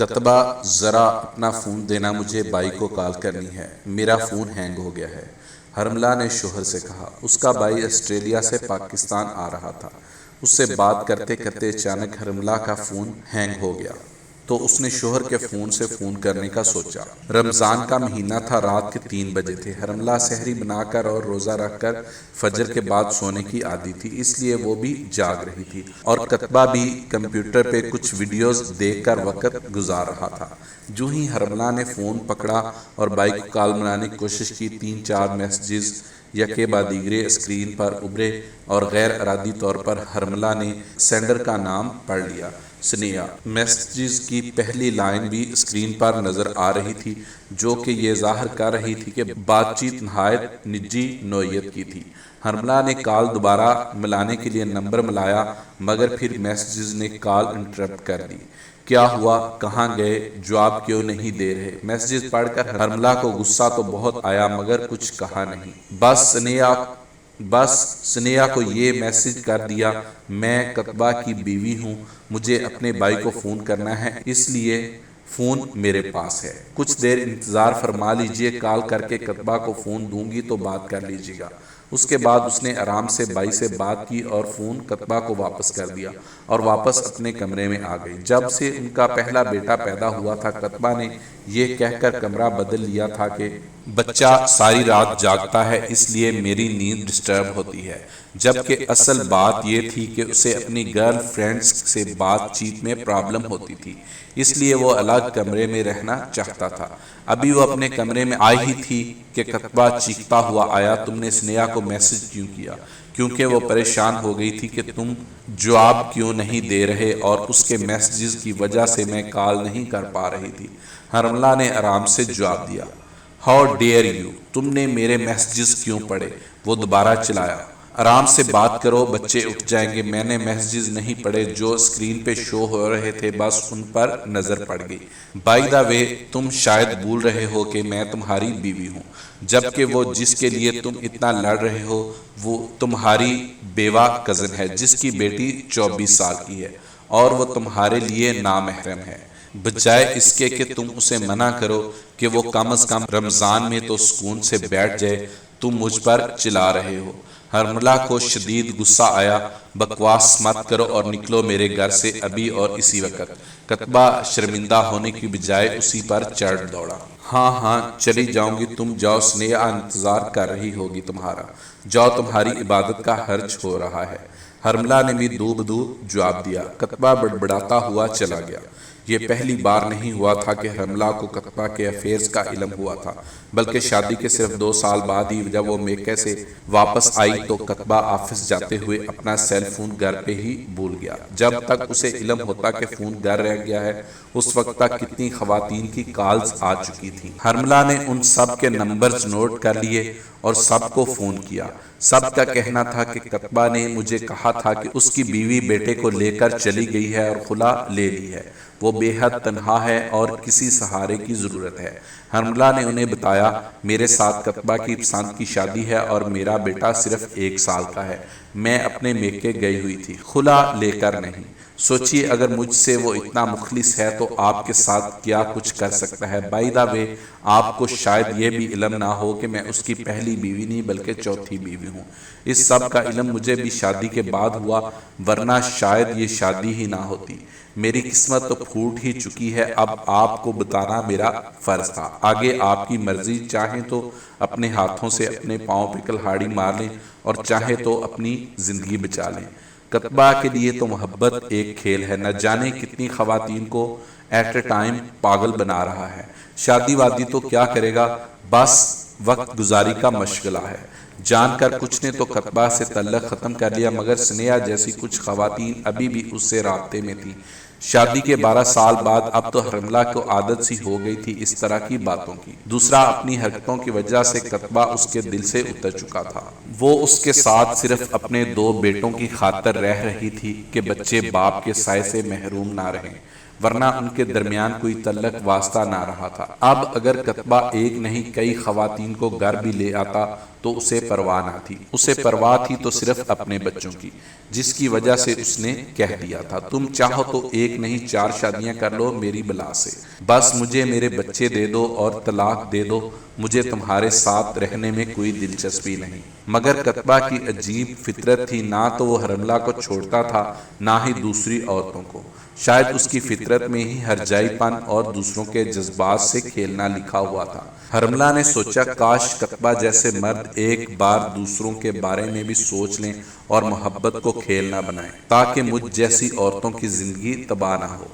کتبہ ذرا اپنا فون دینا، مجھے بھائی کو کال کرنی ہے، میرا فون ہینگ ہو گیا ہے۔ حرملہ نے شوہر سے کہا۔ اس کا بھائی آسٹریلیا سے پاکستان آ رہا تھا۔ اس سے بات کرتے کرتے اچانک حرملہ کا فون ہینگ ہو گیا تو اس نے شوہر کے فون سے فون کرنے کا سوچا۔ رمضان کا مہینہ تھا، رات کے 3 بجے تھے۔ حرملہ سحری بنا کر اور روزہ رکھ کر فجر کے بعد سونے کی عادی تھی، اس لیے وہ بھی جاگ رہی تھی اور کتبہ بھی کمپیوٹر پہ کچھ ویڈیوز دیکھ کر وقت گزار رہا تھا۔ جو ہی حرملہ نے فون پکڑا اور بھائی کو کال ملانے کی کوشش کی، 3-4 میسجز یکے بعد دیگرے اسکرین پر ابھرے اور غیر ارادی طور پر حرملہ نے سینڈر کا نام پڑھ لیا، سنیہ۔ میسجز کی پہلی لائن بھی اسکرین پر نظر آ رہی تھی، جو کہ یہ ظاہر کر رہی تھی کہ بات چیت نہایت نجی نوعیت کی تھی۔ حرملہ نے کال دوبارہ ملانے کے لیے نمبر ملایا، مگر پھر میسجز نے کال انٹرپٹ کر دی۔ کیا ہوا؟ کہاں گئے؟ جواب کیوں نہیں دے رہے؟ میسجز پڑھ کر حرملہ کو غصہ تو بہت آیا مگر کچھ کہا نہیں۔ بس سنیہ کو یہ میسج کر دیا، میں کتبہ کی بیوی ہوں، مجھے اپنے بھائی کو فون کرنا ہے، اس لیے فون میرے پاس ہے۔ کچھ دیر انتظار فرما لیجئے، کال کر کے کتبہ کو فون دوں گی تو بات کر لیجئے گا۔ اس کے بعد اس نے آرام سے بھائی سے بات کی اور فون کتبہ کو واپس کر دیا اور واپس اپنے کمرے میں آ گئی۔ جب سے ان کا پہلا بیٹا پیدا ہوا تھا، کتبہ نے یہ کہہ کر کمرہ بدل لیا تھا کہ بچہ ساری رات جاگتا ہے، اس لیے میری نیند ڈسٹرب ہوتی ہے، جبکہ اصل بات یہ تھی کہ اسے اپنی گرل فرینڈز سے بات چیت میں پرابلم ہوتی تھی، اس لیے وہ الگ کمرے میں رہنا چاہتا تھا۔ ابھی وہ اپنے کمرے میں آئی ہی تھی کہ کتبہ چیختا ہوا آیا، تم نے سنیہ کو میسج کیوں کیا؟ کیونکہ وہ پریشان ہو گئی تھی کہ تم جواب کیوں نہیں دے رہے اور اس کے میسجز کی وجہ سے میں کال نہیں کر پا رہی تھی۔ حرملہ نے آرام سے جواب دیا، ہاؤ ڈیئر یو، تم نے میرے میسجز کیوں پڑھے؟ وہ دوبارہ چلایا، آرام سے بات کرو، بچے اٹھ جائیں گے، میں نے میسجز نہیں پڑھے، جو اسکرین پہ شو ہو رہے تھے بس ان پر نظر پڑ گئی۔ بائی دا وے، تم شاید بھول رہے ہو کہ میں تمہاری بیوی ہوں، جبکہ وہ جس کے لیے تم اتنا لڑ رہے ہو وہ تمہاری بیوہ کزن ہے، جس کی بیٹی 24 سال کی ہے اور وہ تمہارے لیے نامحرم ہے۔ بجائے اس کے کہ تم اسے منع کرو کہ وہ کم از کم رمضان میں تو سکون سے بیٹھ جائے، تم مجھ پر چلا رہے ہو۔ حرملہ کو شدید غصہ آیا، بکواس مت کرو اور نکلو میرے گھر سے ابھی اور اسی وقت۔ کتبہ شرمندہ ہونے کی بجائے اسی پر چڑھ دوڑا۔ ہاں چلی جاؤں گی، تم جاؤ، سنیہ انتظار کر رہی ہوگی تمہارا، جاؤ، تمہاری عبادت کا حرج ہو رہا ہے۔ حرملہ نے بھی دو بدو جواب دیا۔ کتبہ بڑبڑاتا ہوا چلا گیا۔ یہ پہلی بار نہیں ہوا تھا کہ حرملہ کو کتبہ کے افیئرز کا علم ہوا تھا، بلکہ شادی کے صرف 2 سال بعد ہی جب وہ میکے سے واپس آئی تو کتبہ آفس جاتے ہوئے اپنا سیل فون گھر پہ ہی بھول گیا۔ جب تک اسے علم ہوتا کہ فون گھر رہ گیا ہے، اس وقت تک کتنی خواتین کی کالز آ چکی تھیں۔ حرملہ نے ان سب کے نمبرز نوٹ کر لیے اور سب کو فون کیا۔ سب کا کہنا تھا کہ کتبہ نے مجھے کہا تھا کہ اس کی بیوی بیٹے کو لے کر چلی گئی ہے اور خلا لے لی ہے، وہ بے حد تنہا ہے اور کسی سہارے کی ضرورت ہے۔ حرملہ نے انہیں بتایا، میرے ساتھ کتبہ کی پسند کی شادی ہے اور میرا بیٹا صرف 1 سال کا ہے، میں اپنے میکے گئی ہوئی تھی، خلا لے کر نہیں۔ سوچئے اگر مجھ سے وہ اتنا مخلص ہے تو آپ کے ساتھ کیا کچھ کر سکتا ہے۔ بائی دا وے، آپ کو شاید یہ بھی علم نہ ہو کہ میں اس کی پہلی بیوی نہیں بلکہ چوتھی بیوی ہوں۔ اس سب کا علم مجھے بھی شادی کے بعد ہوا، ورنہ شاید یہ شادی ہی نہ ہوتی۔ میری قسمت تو پھوٹ ہی چکی ہے، اب آپ کو بتانا میرا فرض تھا۔ آگے آپ کی مرضی، چاہیں تو اپنے ہاتھوں سے اپنے پاؤں پہ کلہاڑی مار لیں اور چاہے تو اپنی زندگی بچا لیں۔ کتبہ کے لیے تو محبت ایک کھیل ہے، نہ جانے کتنی خواتین کو ایٹ اے ٹائم پاگل بنا رہا ہے۔ شادی وادی تو کیا کرے گا، بس وقت گزاری کا مشغلہ ہے۔ جان کر کچھ نے تو کتبہ سے تعلق ختم کر لیا، مگر سنیہ جیسی کچھ خواتین ابھی بھی اس سے رابطے میں تھیں۔ شادی کے 12 سال بعد اب تو حرملہ کو عادت سی ہو گئی تھی اس طرح کی باتوں کی۔ دوسرا، اپنی حرکتوں کی وجہ سے کتبہ اس کے دل سے اتر چکا تھا۔ وہ اس کے ساتھ صرف اپنے 2 بیٹوں کی خاطر رہ رہی تھی کہ بچے باپ کے سائے سے محروم نہ رہیں، ورنہ ان کے درمیان کوئی تعلق واسطہ نہ رہا تھا۔ اب اگر کتبہ ایک نہیں کئی خواتین کو گھر بھی لے آتا تو اسے پرواہ نہ تھی، اسے پرواہ تھی تو صرف اپنے بچوں کی، جس کی وجہ سے اس نے کہہ دیا تھا تم چاہو تو ایک نہیں 4 شادیاں کر لو میری بلا سے، بس مجھے میرے بچے دے دو اور طلاق دے دو، مجھے تمہارے ساتھ رہنے میں کوئی دلچسپی نہیں۔ مگر قطبہ کی عجیب فطرت تھی، نہ تو وہ حرملہ کو چھوڑتا تھا نہ ہی دوسری عورتوں کو، شاید اس کی فطرت میں ہی ہرجائی پن اور دوسروں کے جذبات سے کھیلنا لکھا ہوا تھا۔ حرملہ نے سوچا کاش قطبہ جیسے مرد ایک بار دوسروں کے بارے میں بھی سوچ لیں اور محبت کو کھیل نہ بنائیں، تاکہ مجھ جیسی عورتوں کی زندگی تباہ نہ ہو۔